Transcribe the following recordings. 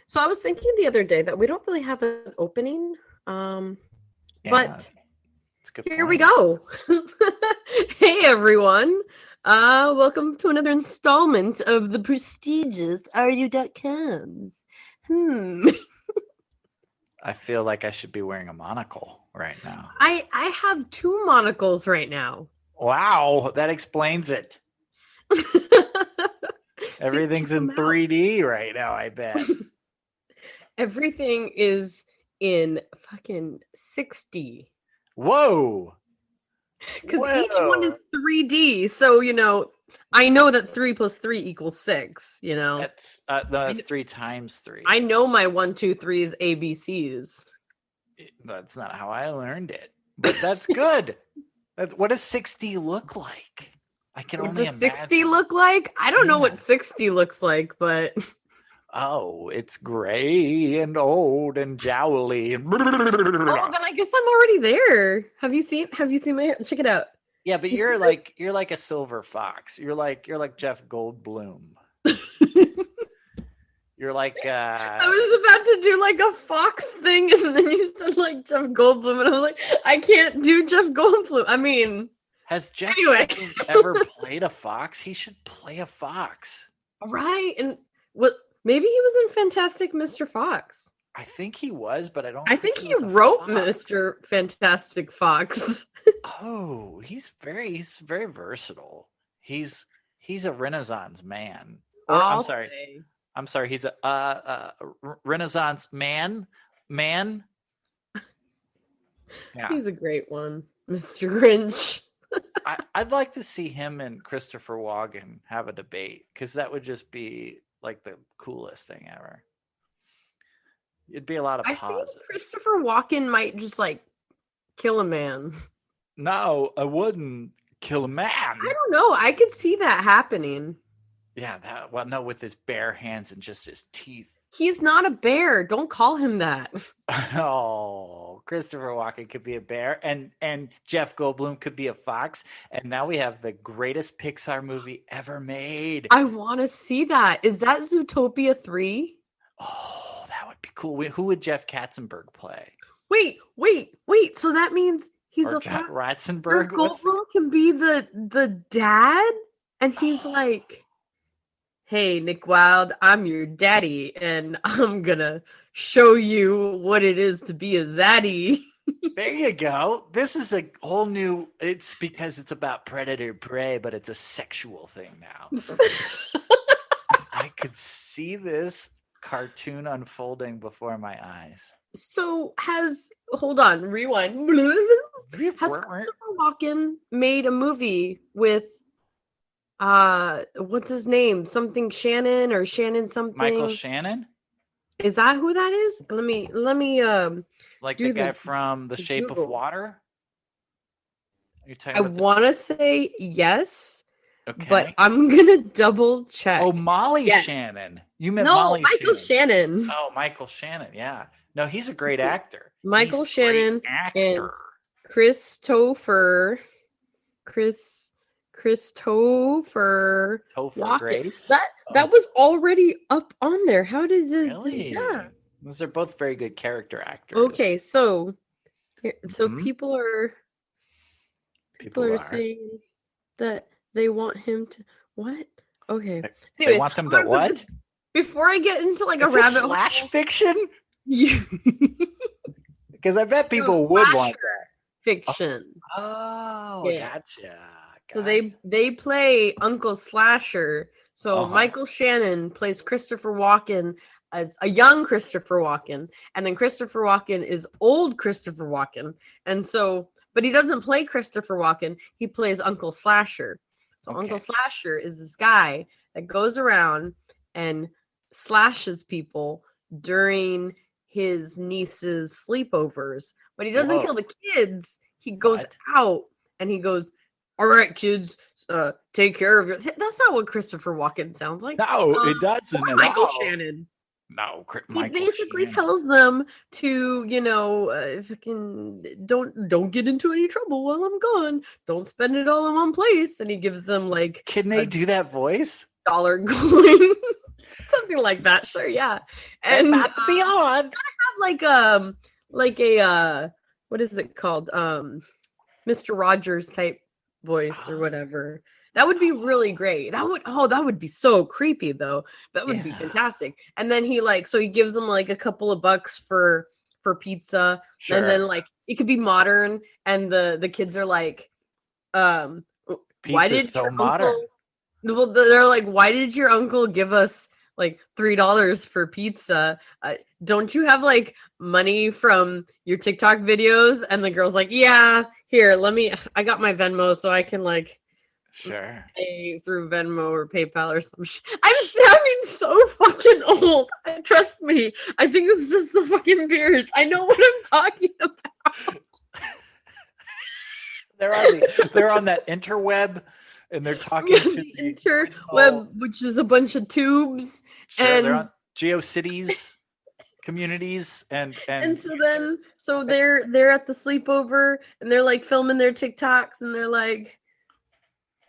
So I was thinking the other day that we don't really have an opening, Yeah, but that's a good here we point. go. Hey everyone. Welcome to another installment of the prestigious RU.coms. Hmm. I feel like I should be wearing a monocle right now. I have two monocles right now. Wow, that explains it. See, check Everything's in them out. 3D right now, I bet. Everything is in fucking 60. Whoa. Because each one is Whoa. 3D. So, I know that 3 plus 3 equals 6, No, I, that's 3 times 3. I know my 1, 2, 3's ABCs. That's not how I learned it. But that's good. That's what does 60 look like? I can What only does 60 imagine. look like? I don't know Yeah. what 60 looks like, but Oh, it's gray and old and jowly. oh, then I guess I'm already there. Have you seen my hair? Check it out. Yeah, but You see you're like a silver fox. You're like Jeff Goldblum. this? You're like I was about to do like a Fox thing, and then you said like Jeff Goldblum, and I was like, I can't do Jeff Goldblum. I mean, has Jeff anyway. Goldblum ever played a fox? He should play a fox. Right. And what maybe he was in Fantastic Mr. Fox. I think he was, but I don't I think think he he was a wrote fox. Mr. Fantastic Fox. Oh, he's very versatile. He's a Renaissance man. Or I'm I'll sorry. say. I'm sorry, he's a Renaissance man. Man. Yeah. He's a great one, Mr. Grinch. I'd like to see him and Christopher Walken have a debate because that would just be like the coolest thing ever. It'd be a lot of I think pauses. Christopher Walken might just like kill a man. No, I wouldn't kill a man. I don't know. I could see that happening. Yeah, no, with his bare hands and just his teeth. He's not a bear. Don't call him that. Oh, Christopher Walken could be a bear, and Jeff Goldblum could be a fox, and now we have the greatest Pixar movie ever made. I want to see that. Is that Zootopia 3? Oh, that would be cool. Who would Jeff Katzenberg play? Wait. So that means he's Or a John fox. Ratzenberg? Goldblum can be the dad, and he's like, "Hey, Nick Wilde, I'm your daddy, and I'm gonna show you what it is to be a zaddy." There you go. This is a whole new. It's because it's about predator prey, but it's a sexual thing now. I could see this cartoon unfolding before my eyes. So hold on, rewind. Has Christopher Walken made a movie with what's his name? Something Shannon or Shannon something? Michael Shannon? Is that who that is? Let me Like do the guy from The Shape Google. of Water? You're talking I about want to say yes, Okay. but I'm gonna double check. Oh, Molly Yes. Shannon. You meant No, Molly Michael Shannon. Shannon. Oh, Michael Shannon. Yeah. No, he's a great actor. Michael He's a great Shannon and actor. Christopher Topher Walken. Grace. That was already up on there. How did it? Really? Yeah. Those are both very good character actors. Okay, so Mhm. people are saying that they want him to what? Okay. They Anyways, want them to what? Before I get into like It's a rabbit slash hole, fiction? yeah. Because I bet people would want Slasher fiction. Oh, Yeah. gotcha. So they play Uncle Slasher. So Uh-huh. Michael Shannon plays Christopher Walken as a young Christopher Walken, and then Christopher Walken is old Christopher Walken, and so but he doesn't play Christopher Walken. He plays Uncle Slasher. So Okay. Uncle Slasher is this guy that goes around and slashes people during his niece's sleepovers, but he doesn't Whoa. kill the kids. He goes What? out and he goes, "All right, kids, take care of your." That's not what Christopher Walken sounds like. No, it doesn't Or at Michael all. Shannon. No, He Michael basically Shannon. tells them to, fucking don't get into any trouble while I'm gone. Don't spend it all in one place. And he gives them like Can they do that voice? $1 coin. Something like that, sure, yeah. And And that's beyond. like a what is it called? Mr. Rogers type voice or whatever. That would be really great. That would be so creepy though. That would be fantastic. And then he so he gives them like a couple of bucks for pizza. Sure. And then like it could be modern and the kids are like why Pizza's did so your modern. uncle, well, they're like, why did your uncle give us like $3 for pizza? Don't you have like money from your TikTok videos? And the girl's like, yeah, here, I got my Venmo so I can like Sure. pay through Venmo or PayPal or some shit. I'm sounding so fucking old. Trust me. I think it's just the fucking beers. I know what I'm talking about. They're on that interweb, and they're talking to the interweb, which is a bunch of tubes. Sure, and they're on GeoCities communities, and so they're at the sleepover, and they're like filming their TikToks, and they're like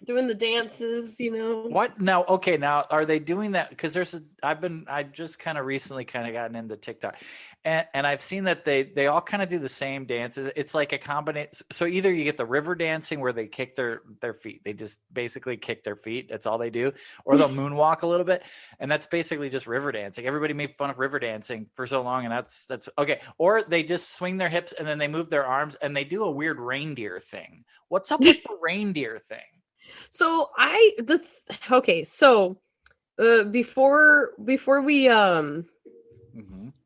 doing the dances, What now? Okay, now are they doing that? Because I just kind of recently gotten into TikTok, and I've seen that they all kind of do the same dances. It's like a combination. So either you get the river dancing where they kick their feet, they just basically kick their feet. That's all they do, or they'll moonwalk a little bit, and that's basically just river dancing. Everybody made fun of river dancing for so long, and that's okay. Or they just swing their hips and then they move their arms and they do a weird reindeer thing. What's up with the reindeer thing? So before we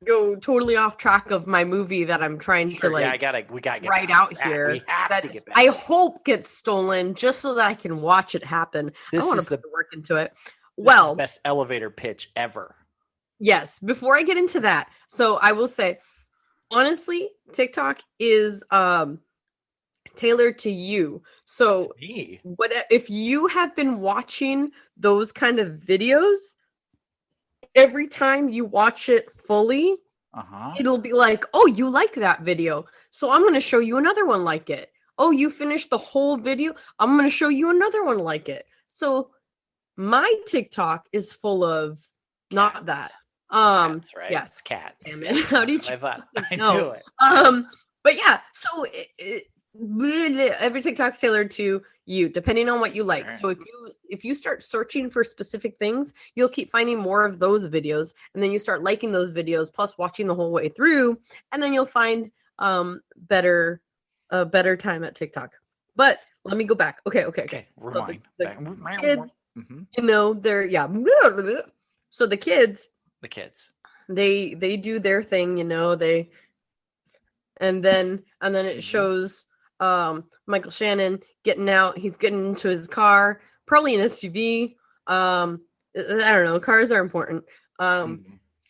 go totally off track of my movie that I'm trying to we gotta get write out here, we have to get back. I hope gets stolen just so that I can watch it happen. I want to put the work into it. Well, the best elevator pitch ever. Yes, before I get into that, so I will say, honestly, TikTok is tailored to you. So what if you have been watching those kind of videos, every time you watch it fully, it'll be like, oh, you like that video, so I'm going to show you another one like it. Oh, you finished the whole video, I'm going to show you another one like it. So my TikTok is full of cats. Not that cats, right? Yes, cats. Damn it. How did you? I thought I knew it. But yeah, so every TikTok's tailored to you, depending on what you like. Right. So if you start searching for specific things, you'll keep finding more of those videos, and then you start liking those videos, plus watching the whole way through, and then you'll find better time at TikTok. But let me go back. Okay. Rewind. So the kids, they're So the kids, they do their thing, and then it shows Michael Shannon getting out. He's getting into his car, probably an SUV. I don't know. Cars are important.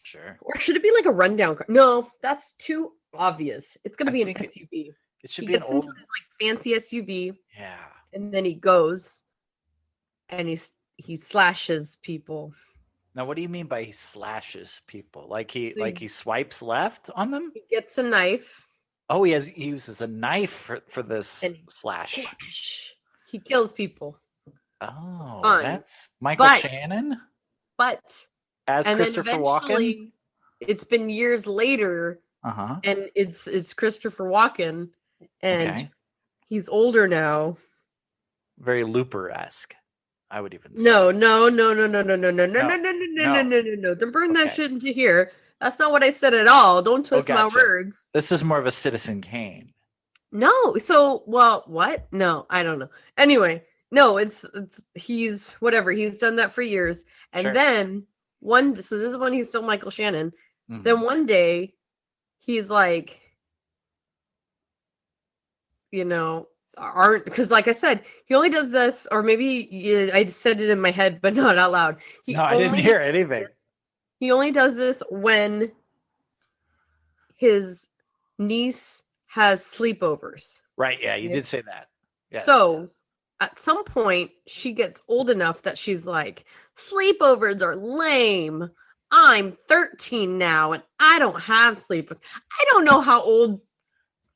Sure. Or should it be like a rundown car? No, that's too obvious. It's going to be an SUV. It should be an old, into his, fancy SUV. Yeah. And then he goes and he slashes people. Now, what do you mean by he slashes people? Like he swipes left on them? He gets a knife. Oh, he uses a knife for this slash. He kills people. Oh, that's Michael Shannon? But as Christopher Walken? It's been years later, and it's Christopher Walken, and he's older now. Very Looper-esque, I would even say. No. Don't bring that shit into here. That's not what I said at all. Don't twist my words. This is more of a Citizen Kane. No. So, well, what? No, I don't know. Anyway, no, it's he's whatever. He's done that for years. And then so this is when he's still Michael Shannon. Mm-hmm. Then one day he's like, because like I said, he only does this, or maybe I said it in my head, but not out loud. I didn't hear anything. He only does this when his niece has sleepovers. Right, yeah, you did say that. Yes. So, at some point, she gets old enough that she's like, sleepovers are lame. I'm 13 now, and I don't have sleepovers. I don't know how old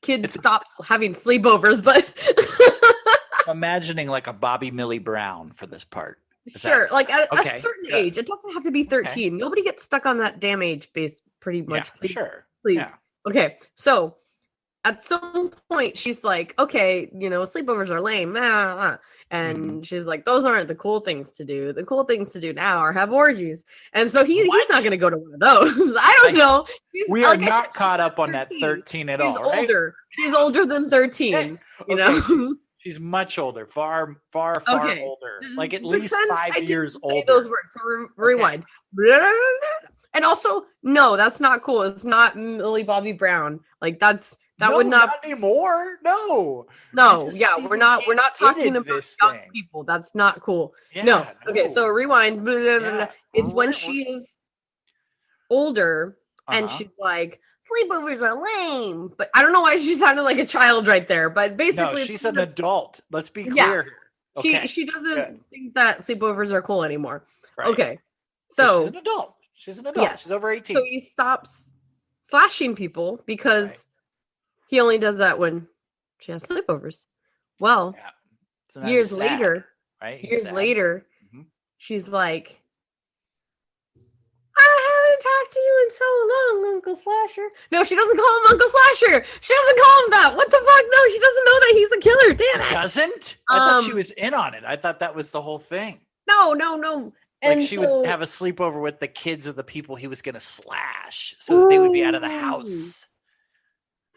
kids stop having sleepovers, but... imagining like a Bobby Millie Brown for this part. Sure, like at a okay? certain Good. age. It doesn't have to be 13. Nobody gets stuck on that damn age base pretty much. Yeah, Please, sure. please. Yeah. Okay, so at some point she's like, okay, sleepovers are lame. And she's like, those aren't the cool things to do. The cool things to do now are have orgies. And so he's not going to go to one of those. I don't know. We are not caught up on that 13 at all. She's older. She's older than 13. She's much older, far older, like at least 5 years older. Those words. So rewind. And also, no, that's not cool. It's not Millie Bobby Brown. Like that would not anymore. No, we're not talking about young people. That's not cool. No. Okay, so rewind. It's when she is older and she's like, sleepovers are lame. But I don't know why she sounded like a child right there. But basically, she's an adult. Let's be clear here. Okay. She doesn't think that sleepovers are cool anymore. Right. Okay, so she's an adult. Yeah. She's over 18. So he stops slashing people because he only does that when she has sleepovers. Well, so years later, she's like, I haven't talked to you in so long, Uncle Slasher. No, she doesn't call him Uncle Slasher. She doesn't call him that. What the fuck? No, she doesn't know that he's a killer. Damn it. Doesn't? I thought she was in on it. I thought that was the whole thing. No. Like she would have a sleepover with the kids of the people he was going to slash so that they would be out of the house.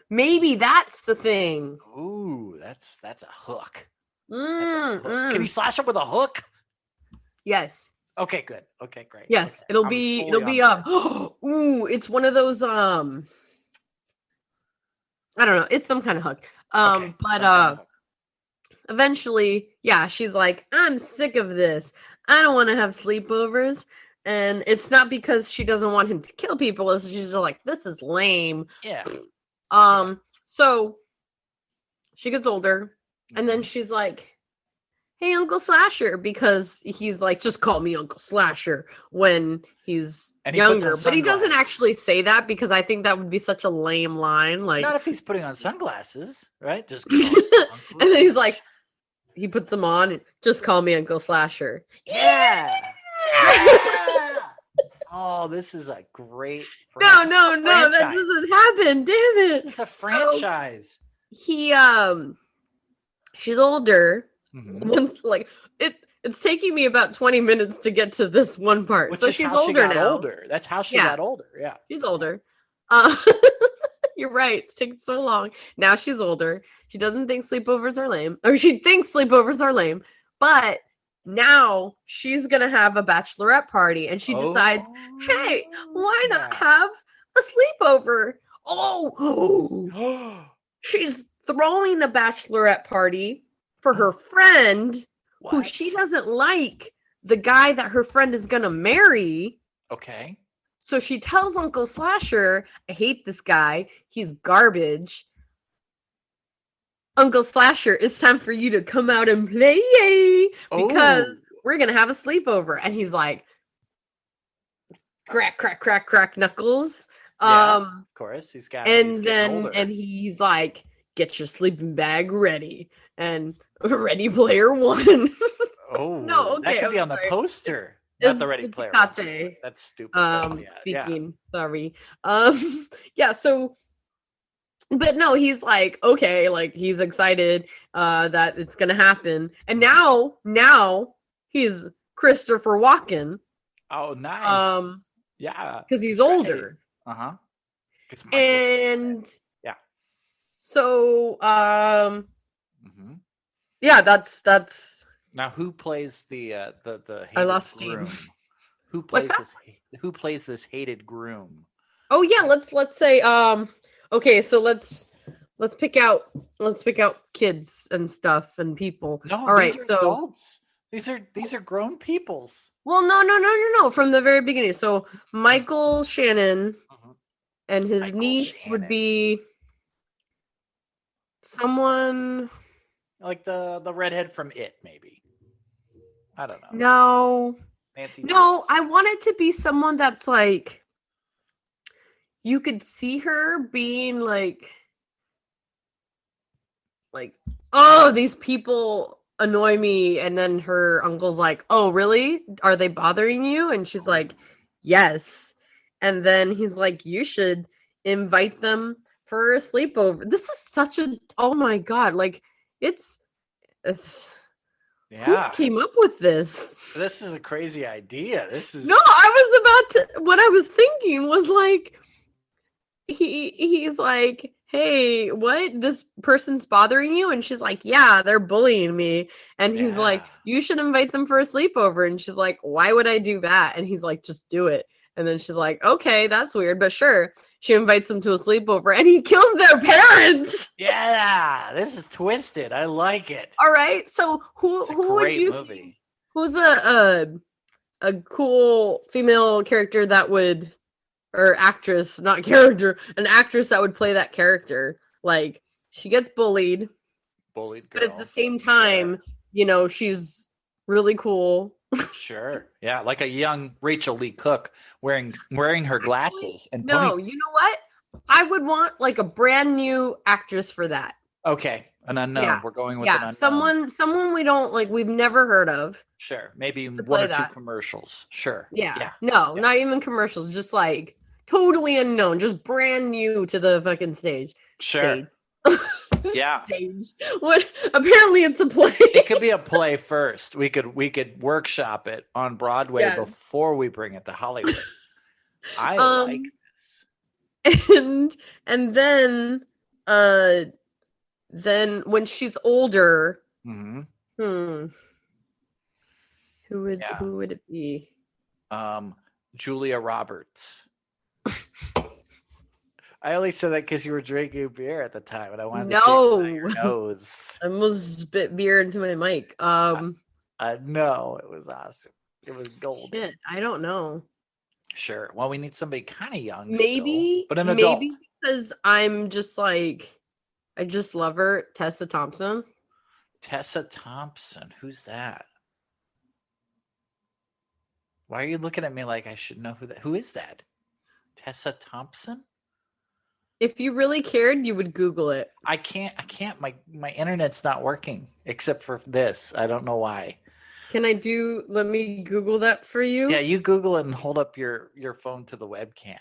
Maybe that's the thing. Ooh, that's a hook. Can he slash him with a hook? Yes. Okay, good. Okay, great. Yes, okay. it'll be ooh, it's one of those I don't know, it's some kind of hook. Eventually, she's like, I'm sick of this. I don't want to have sleepovers. And it's not because she doesn't want him to kill people, it's she's just like, this is lame. Yeah. So she gets older, and then she's like, hey, Uncle Slasher, because he's like, just call me Uncle Slasher when he's younger. But he doesn't actually say that because I think that would be such a lame line. Like, not if he's putting on sunglasses, right? Just and then he's like, he puts them on, and just call me Uncle Slasher. Yeah. Oh, this is a great No, that doesn't happen. Damn it. This is a franchise. So she's older. Once, like it's taking me about 20 minutes to get to this one part. So she's older now. That's how she got older. Yeah. She's older. You're right. It's taking so long. Now she's older. She doesn't think sleepovers are lame. Or she thinks sleepovers are lame. But now she's going to have a bachelorette party. And she decides, hey, why not have a sleepover? She's throwing a bachelorette party for her friend who she doesn't like, the guy that her friend is going to marry. Okay. So she tells Uncle Slasher, I hate this guy. He's garbage. Uncle Slasher, it's time for you to come out and play because we're going to have a sleepover. And he's like, crack, crack, crack, crack knuckles. Of course. He's he's like, get your sleeping bag ready. And Ready Player One. No, okay. That could be on the poster. Not the Ready Player One. That's stupid. Sorry. So, but no, he's like, okay, like he's excited that it's gonna happen. And now he's Christopher Walken. Oh, nice. Because he's older. Uh-huh. And so that's now who plays the I lost groom? steam. Who plays this hated groom? Oh yeah, let's say okay, so let's pick out kids and stuff and people. No, all right, so adults. These are grown peoples. Well, no, from the very beginning. So Michael Shannon and his niece would be someone like the redhead from It, maybe. I don't know. No. Nancy. No, I want it to be someone that's like you could see her being like, oh, these people annoy me. And then her uncle's like, oh, really? Are they bothering you? And she's like, yes. And then he's like, you should invite them for a sleepover. This is such a, oh my God. Like, it's who Yeah. came up with this? This is a crazy idea. This is No, I was about to, what I was thinking was like, he's like, hey, what, this person's bothering you? And she's like, yeah, they're bullying me. And he's like, Yeah. you should invite them for a sleepover. And she's like, why would I do that? And he's like, just do it. And then she's like, okay, that's weird, but sure. She invites them to a sleepover and he kills their parents. Yeah, this is twisted. I like it. All right, so It's a who would great you movie. think, who's a cool female character that would, or actress, not character, an actress that would play that character? Like, she gets bullied, Bullied girl. but at the same time, you know, she's really cool. Sure. Yeah, like a young Rachel Lee Cook wearing her glasses and No, you know what? I would want like a brand new actress for that. Okay, an unknown. Yeah. We're going with an unknown. Someone we don't like, we've never heard of. Sure, maybe to one play or two that. commercials. Sure. Yeah. No, not even commercials. Just like totally unknown, just brand new to the fucking stage. Sure. Yeah. Stage. What? Apparently, it's a play. It could be a play first. We could workshop it on Broadway Yeah. before we bring it to Hollywood. I like and then when she's older, this. who would it be? Julia Roberts. I only said that because you were drinking beer at the time, and I wanted to see it by your nose. I almost spit beer into my mic. No, it was awesome. It was golden. Shit, I don't know. Sure. Well, we need somebody kind of young, Maybe, still, but an adult. Maybe because I'm just like, I just love her, Tessa Thompson. Tessa Thompson. Who's that? Why are you looking at me like I should know who is that? Tessa Thompson? If you really cared, you would Google it. I can't. My internet's not working except for this. I don't know why. Let me Google that for you? Yeah, you Google it and hold up your phone to the webcam.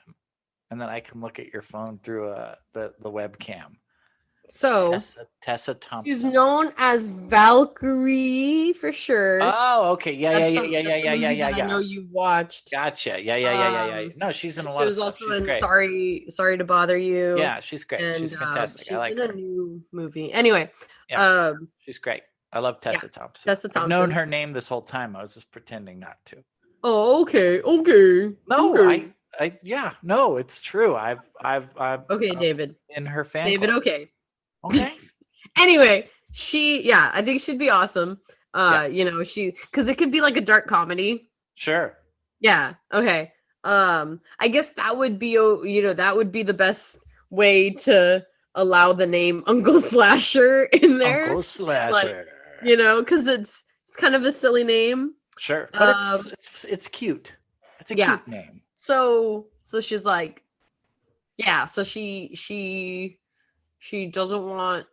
And then I can look at your phone through the webcam. So Tessa Thompson. She's known as Valkyrie for sure. Oh, okay. Yeah. I know you watched. Gotcha. Yeah. No, she's in a lot of stuff. She was also in Sorry to Bother You. Yeah, she's great. And, she's fantastic. She's I like in her. a new movie. Anyway, yeah, she's great. I love Tessa Thompson. Tessa Thompson. I've known her name this whole time. I was just pretending not to. Oh, okay. No, okay. No, it's true. I've Okay, David. In her fan David, club. okay. Okay. Anyway, I think she'd be awesome. You know, because it could be like a dark comedy. Sure. Yeah. Okay. I guess that would be, that would be the best way to allow the name Uncle Slasher in there. Uncle Slasher. Like, because it's kind of a silly name. Sure, but it's cute. It's a cute name. So she's like, so she doesn't want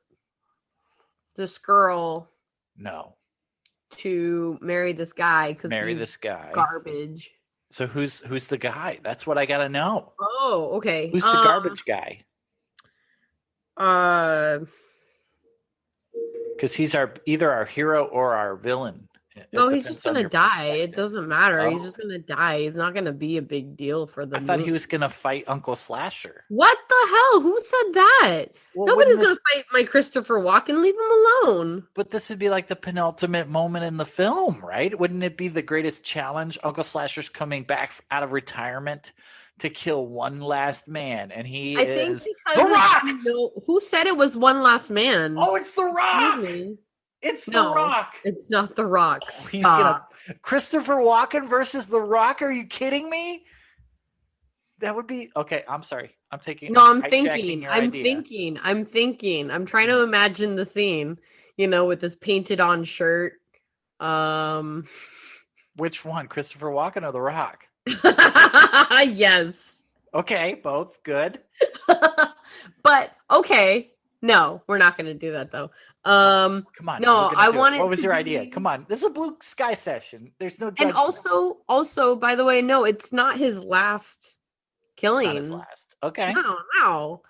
this girl to marry this guy because this guy garbage. So who's the guy? That's what I gotta know. Oh, okay. Who's the garbage guy? Because he's either our hero or our villain. No, he's just gonna die. It doesn't matter. He's just gonna die. He's not gonna be a big deal for the I thought he was gonna fight Uncle Slasher. What the hell? Who said that? Well, Nobody's gonna fight my Christopher Walken. Leave him alone. But this would be like the penultimate moment in the film, right? Wouldn't it be the greatest challenge? Uncle Slasher's coming back out of retirement to kill one last man, and he is The Rock! Who said it was one last man? Oh, it's The Rock! It's The Rock. It's not The Rock. He's gonna Christopher Walken versus The Rock. Are you kidding me? That would be okay. I'm sorry. I'm thinking. I'm thinking. I'm trying to imagine the scene. With this painted on shirt. Which one, Christopher Walken or The Rock? Yes. Okay, both good. But okay. No, we're not going to do that though. Come on. No, I want it. What was to your be... idea? Come on. This is a blue sky session. There's no And judgment. also, by the way, no, it's not his last killing. It's not his last. Okay. No.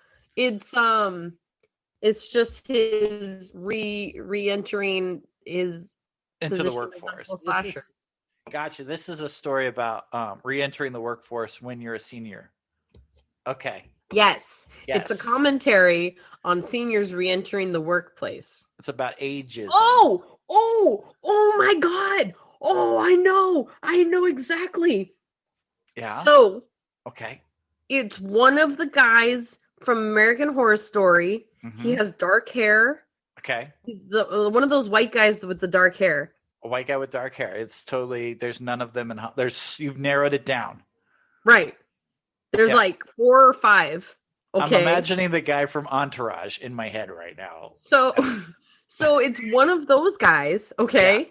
It's just his re-entering his into the workforce. Gotcha. This is a story about re-entering the workforce when you're a senior. Okay. Yes. It's a commentary on seniors re-entering the workplace. It's about ages. Oh my God. Oh, I know exactly. Yeah. So, okay. It's one of the guys from American Horror Story. Mm-hmm. He has dark hair. Okay. He's one of those white guys with the dark hair. A white guy with dark hair. It's totally, there's none of them you've narrowed it down. Right. There's like 4 or 5. Okay. I'm imagining the guy from Entourage in my head right now. So it's one of those guys, okay? Yeah.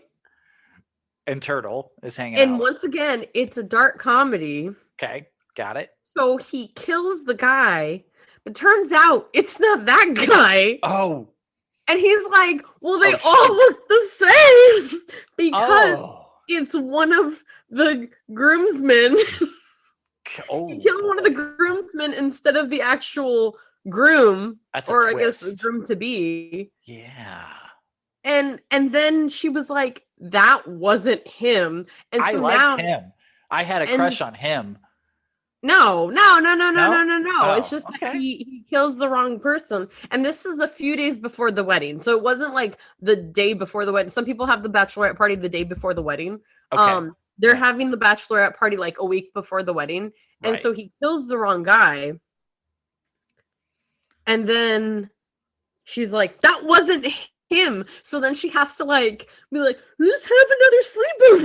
And Turtle is hanging out. And once again, it's a dark comedy. Okay, got it. So he kills the guy, but turns out it's not that guy. Oh. And he's like, well, they all look the same because it's one of the groomsmen. He killed one of the groomsmen instead of the actual groom. That's I guess the groom to be. Yeah. And then she was like, that wasn't him. And so I liked him. I had a crush on him. No. It's just that he kills the wrong person. And this is a few days before the wedding. So it wasn't like the day before the wedding. Some people have the bachelorette party the day before the wedding. Okay. They're having the bachelorette party like a week before the wedding. And so he kills the wrong guy. And then she's like, that wasn't him. So then she has to like be like, let's have another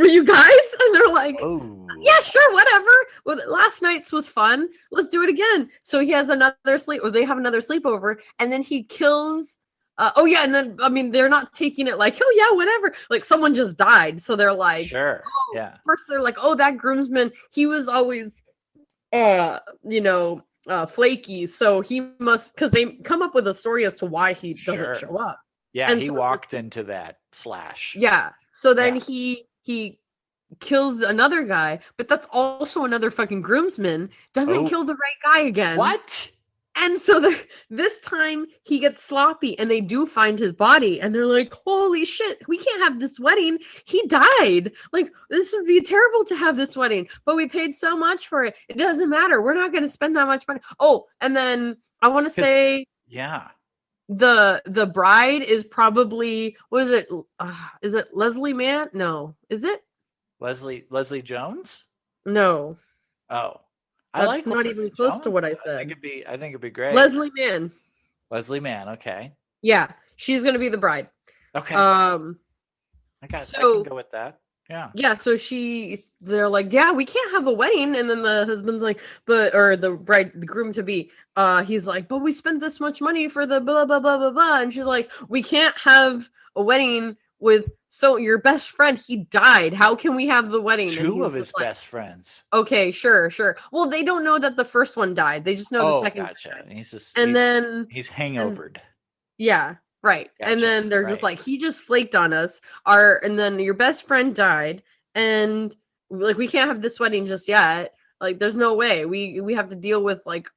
sleepover, you guys. And they're like, yeah, sure, whatever. Well, last night's was fun. Let's do it again. So he has another they have another sleepover, and then he kills and then I mean they're not taking it like, oh yeah, whatever. Like someone just died. So they're like, sure. Yeah. First they're like, oh, that groomsman, he was always flaky. So he must, because they come up with a story as to why he doesn't show up. Yeah, and he walked into that slash. Yeah. So then he kills another guy, but that's also another fucking groomsman. Doesn't kill the right guy again. What? And so this time he gets sloppy and they do find his body and they're like, holy shit, we can't have this wedding. He died. Like, this would be terrible to have this wedding, but we paid so much for it. It doesn't matter. We're not going to spend that much money. Oh, and then I want to say, the bride is probably, what is it? Is it Leslie Mann? No. Is it? Leslie Jones? No. Oh. That's not even close to what I said. I think it'd be great. Leslie Mann. Okay. Yeah, she's gonna be the bride. Okay. I can go with that. Yeah. Yeah, so they're like, yeah, we can't have a wedding, and then the husband's like, the groom to be, he's like, but we spent this much money for the blah blah blah blah blah, and she's like, we can't have a wedding with your best friend, he died. How can we have the wedding? Two of his best friends. Okay, sure. Well, they don't know that the first one died. They just know the second. Gotcha. He's Right. hangovered. Gotcha. And then they're just like, he just flaked on us. And then your best friend died, and like we can't have this wedding just yet. Like, there's no way. We have to deal with like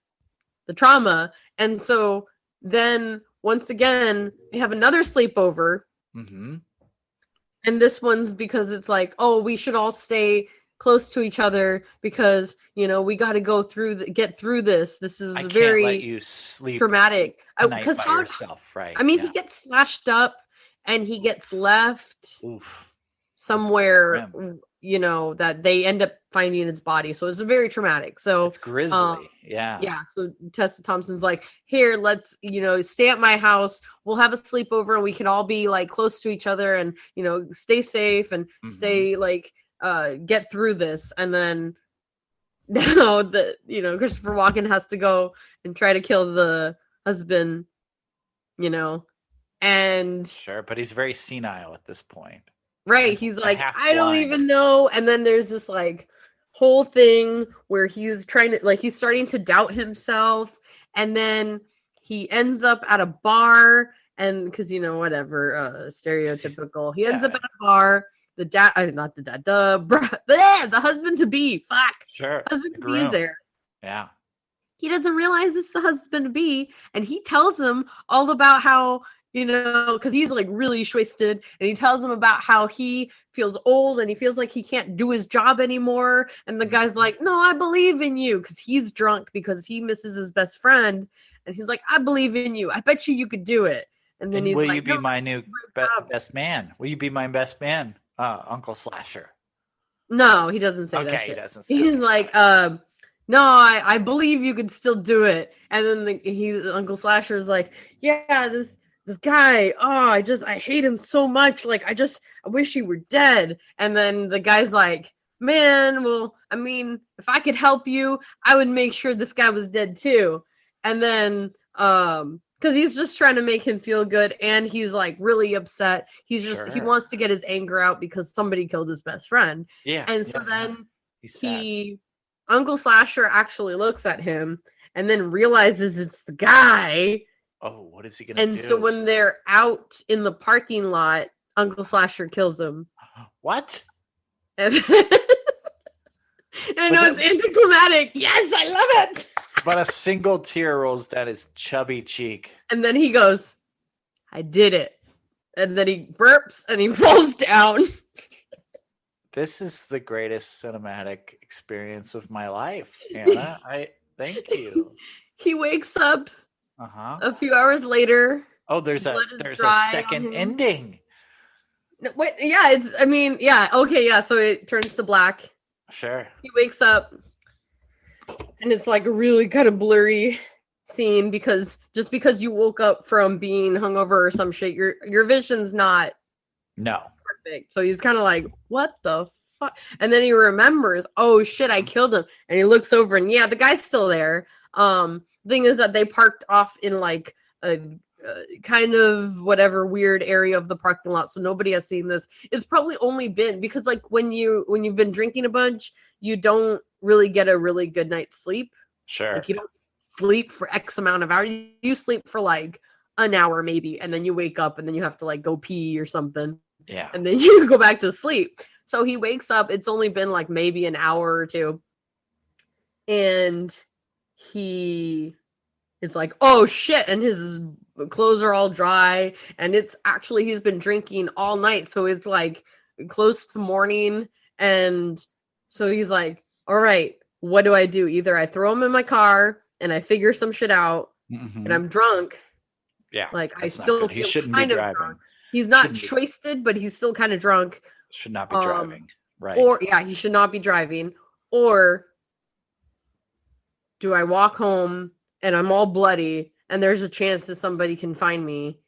the trauma. And so then once again, they have another sleepover. Mm-hmm. And this one's because it's like, oh, we should all stay close to each other because, we got to get through this. This is very can't let you sleep traumatic. Because by yourself, right? I mean, he gets slashed up and he gets left somewhere, that they end up finding his body. So it's very traumatic. So it's grisly. Yeah. So Tessa Thompson's like, here, let's, stay at my house. We'll have a sleepover and we can all be like close to each other and, stay safe and stay like, get through this. And then now Christopher Walken has to go and try to kill the husband, and sure, but he's very senile at this point. Right. He's like, I don't even know. And then there's this like whole thing where he's trying to, like, he's starting to doubt himself. And then he ends up at a bar, and because whatever, 'Cause stereotypical. He ends up yeah, at a bar. The dad, not the dad, the husband to be. Fuck, sure. husband The to be is groom. there. Yeah. He doesn't realize it's the husband to be, and he tells him all about how, because he's like really twisted, and he tells him about how he feels old and he feels like he can't do his job anymore. And the guy's like, "No, I believe in you," because he's drunk because he misses his best friend, and he's like, "I believe in you. I bet you could do it." And then And he's will you like, "No, be my new job." best man? Will you be my best man, Uncle Slasher? No, he doesn't say that Okay, he shit. doesn't say. He's Okay, like, got it. no, I believe you could still do it. And then Uncle Slasher's like, yeah, this guy, oh, I hate him so much. Like, I wish he were dead. And then the guy's like, man, well, I mean, if I could help you, I would make sure this guy was dead too. And then, because he's just trying to make him feel good, and he's like really upset. He Sure. wants to get his anger out because somebody killed his best friend. Yeah. And so yeah, then He's sad. Uncle Slasher actually looks at him and then realizes it's the guy. Oh, what is he gonna And do? so when they're out in the parking lot, Uncle Slasher kills him. What? And I know it's anticlimactic. Yes, I love it. But a single tear rolls down his chubby cheek. And then he goes, I did it. And then he burps and he falls down. This is the greatest cinematic experience of my life, Anna. I thank you. He wakes up Uh-huh. a few hours later. Oh, there's a Blood is there's a dry on second him. ending. Wait, yeah, okay, yeah, so it turns to black. Sure. He wakes up and it's like a really kind of blurry scene because you woke up from being hungover or some shit, your vision's not No. perfect. So he's kind of like, what the fuck? And then he remembers, oh shit, I killed him. And he looks over and yeah, the guy's still there. Thing is that they parked off in like a kind of whatever weird area of the parking lot, so nobody has seen this. It's probably only been because like when you've been drinking a bunch, you don't really get a really good night's sleep. Sure. Like you don't sleep for X amount of hours. You sleep for like an hour maybe, and then you wake up and then you have to like go pee or something. Yeah. And then you go back to sleep. So he wakes up, it's only been like maybe an hour or two. And he is like, oh shit, and his clothes are all dry, and it's actually he's been drinking all night, so it's like close to morning. And so he's like, all right, what do I do? Either I throw him in my car and I figure some shit out, and I'm drunk. Yeah. Like I that's not still good. He feel shouldn't be kind of driving. drunk. He's not Shouldn't be. twisted, but he's still kind of drunk. Should not be driving. Right. Or yeah, he should not be driving. Or do I walk home and I'm all bloody and there's a chance that somebody can find me?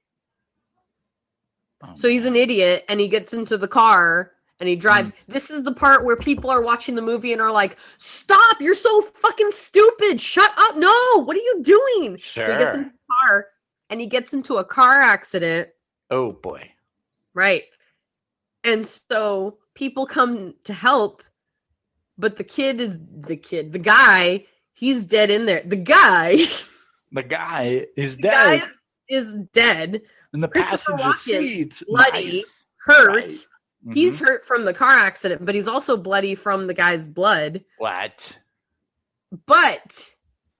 Oh, So he's an idiot and he gets into the car and he drives. This is the part where people are watching the movie and are like, stop, you're so fucking stupid. Shut up. No, what are you doing? Sure. So he gets into the car and he gets into a car accident. Oh boy. Right. And so people come to help, but the guy, he's dead in there. The guy is dead. guy is dead. In the Christopher passenger Walken, seat. bloody, Nice. hurt. Right. He's hurt from the car accident, but he's also bloody from the guy's blood. What? But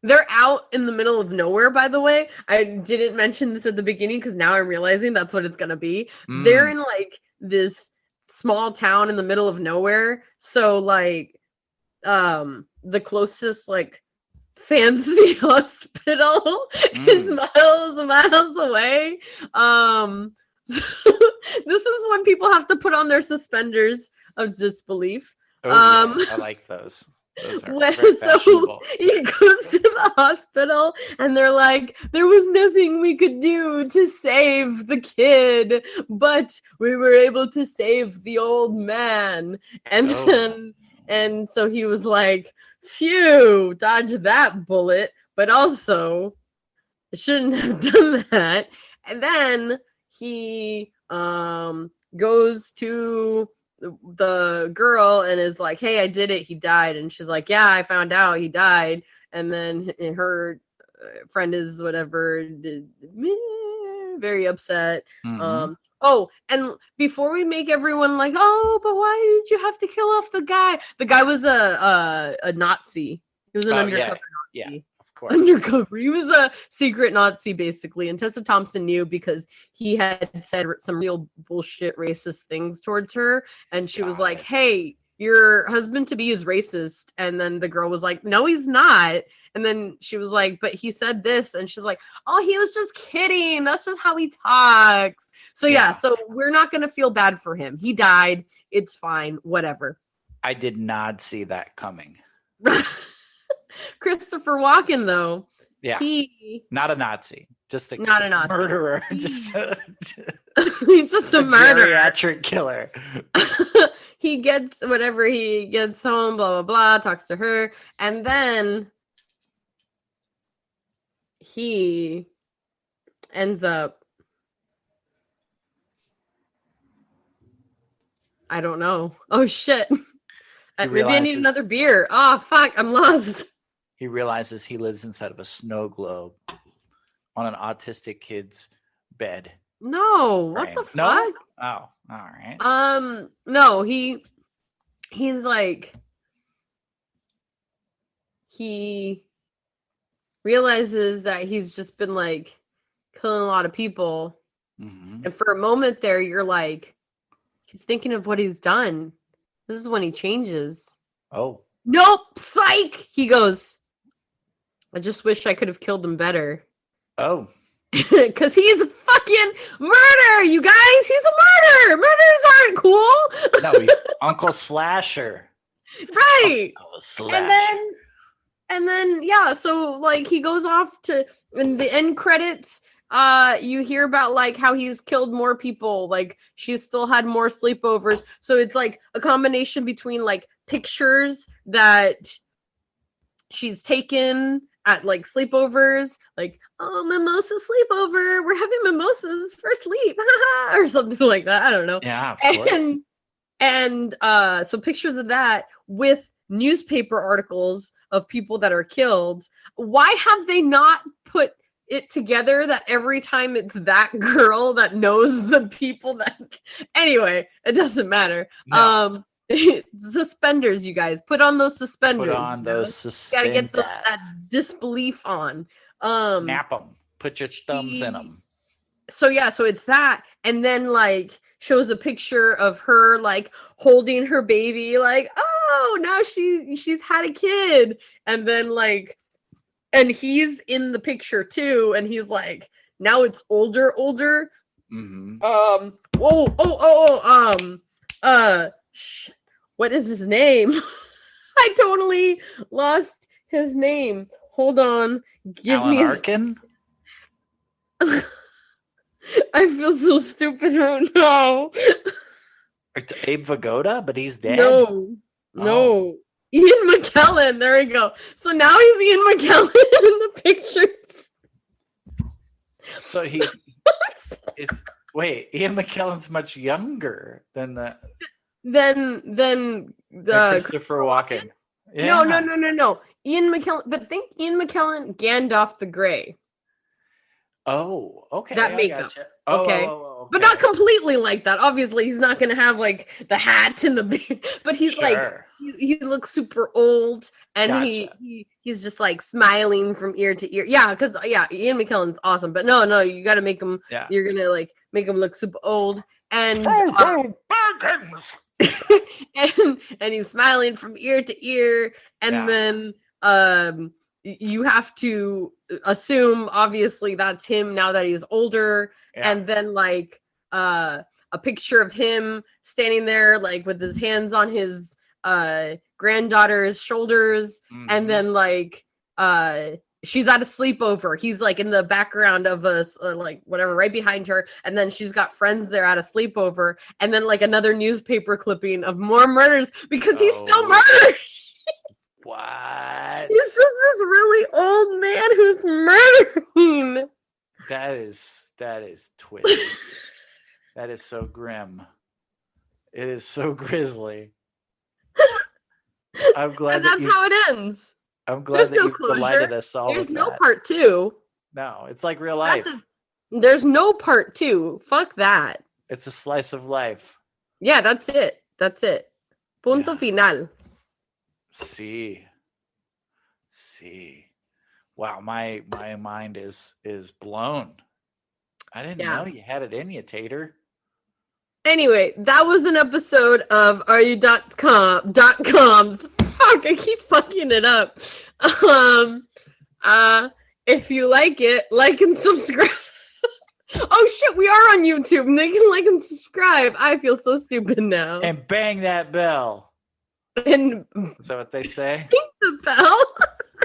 they're out in the middle of nowhere, by the way. I didn't mention this at the beginning because now I'm realizing that's what it's going to be. They're in like this small town in the middle of nowhere. So like the closest like fancy hospital is miles away. So this is when people have to put on their suspenders of disbelief. Oh, yeah, I like those. Those are very So fashionable. he goes to the hospital and they're like, there was nothing we could do to save the kid, but we were able to save the old man. And so he was like, phew, dodge that bullet, but also I shouldn't have done that. And then he goes to the girl and is like, hey, I did it, he died. And she's like, yeah, I found out he died. And then her friend is whatever, very upset. Mhm. Oh, and before we make everyone like, oh, but why did you have to kill off the guy? The guy was a Nazi. He was an Oh undercover yeah, Nazi. of course. Undercover. He was a secret Nazi, basically. And Tessa Thompson knew because he had said some real bullshit racist things towards her. And she was Got like, it. hey, your husband to be is racist. And then the girl was like, no, he's not. And then she was like, but he said this. And she's like, oh, he was just kidding. That's just how he talks. So yeah, so we're not going to feel bad for him. He died. It's fine. Whatever. I did not see that coming. Christopher Walken, though. Yeah. He not a Nazi, just a, not just a Nazi. Murderer, He, just a, he's just a murderer. Geriatric killer. He gets whatever, he gets home, blah, blah, blah, talks to her, and then he ends up, I don't know. Oh, shit. Maybe I need another beer. Oh, fuck, I'm lost. He realizes he lives inside of a snow globe on an autistic kid's bed. No, what the fuck? Oh, all right. No, he's like, he realizes that he's just been like killing a lot of people. Mm-hmm. And for a moment there, you're like, he's thinking of what he's done. This is when he changes. Oh. Nope, psych! He goes, I just wish I could have killed him better. Oh. Because he's a fucking murderer, you guys! He's a murderer! Murderers aren't cool! No, he's Uncle Slasher. Right! Uncle Slasher. And then, yeah, so, like, he goes off to, in the end credits, you hear about, like, how he's killed more people, like, she's still had more sleepovers, so it's, like, a combination between, like, pictures that she's taken at, like, sleepovers, like, oh, mimosa sleepover, we're having mimosas for sleep, or something like that, I don't know. Yeah, of course. And so pictures of that with newspaper articles of people that are killed. Why have they not put it together that every time it's that girl that knows the people that... Anyway, it doesn't matter. No. Suspenders, you guys. Put on those suspenders. Put on those suspenders. Gotta get that disbelief on. Snap them. Put your thumbs in them. So yeah, so it's that. And then like shows a picture of her like holding her baby, like, oh, now she's had a kid. And then like, and he's in the picture too, and he's like, now it's older. Mm-hmm. What is his name? I totally lost his name. Hold on. Give Alan me Arkin? I feel so stupid right now. Abe Vigoda, but he's dead? No. Ian McKellen. There we go. So now he's Ian McKellen in the pictures. So he is... Wait, Ian McKellen's much younger than the Christopher Walken. Yeah. No. Ian McKellen, but think Ian McKellen, Gandalf the Grey. Oh, okay. That makeup. Gotcha. Okay. Okay. But not completely like that. Obviously, he's not going to have like the hat and the beard, but he's like, he looks super old, and gotcha. he's just like smiling from ear to ear. Yeah, because Ian McKellen's awesome, but no, you got to make him. Yeah. You're gonna like make him look super old, and and he's smiling from ear to ear, and then you have to assume obviously that's him now that he's older, and then like a picture of him standing there like with his hands on his granddaughter's shoulders, and then like she's at a sleepover. He's like in the background of us, like whatever, right behind her, and then she's got friends there at a sleepover, and then like another newspaper clipping of more murders because he's still murdering. What? He's just this really old man who's murdering. That is twisted. That is so grim. It is so grisly. I'm glad. And that's how it ends. I'm glad There's that no you've delighted closure. us all There's with no that. part two. No, it's like real life. There's no part two. Fuck that. It's a slice of life. Yeah, that's it. That's it. Punto Yeah. final. See. Wow, my mind is blown. I didn't know you had it in you, Tater. Anyway, that was an episode of RU.com's. Fuck, I keep fucking it up. If you like it, like and subscribe. Oh shit, we are on YouTube and they can like and subscribe. I feel so stupid now. And bang that bell. And Is that what they say? ring the bell.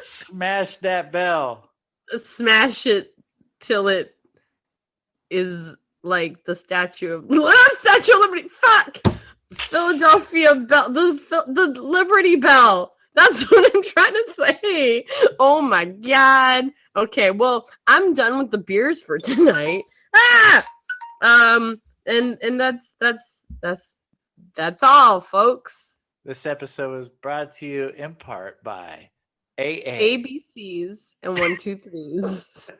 Smash that bell. Smash it till it is like the Statue of Liberty. Fuck! Philadelphia Bell. The Liberty Bell. That's what I'm trying to say. Oh my god. Okay, well, I'm done with the beers for tonight. And that's all, folks. This episode was brought to you in part by AA. ABCs and 1, 2, 3s.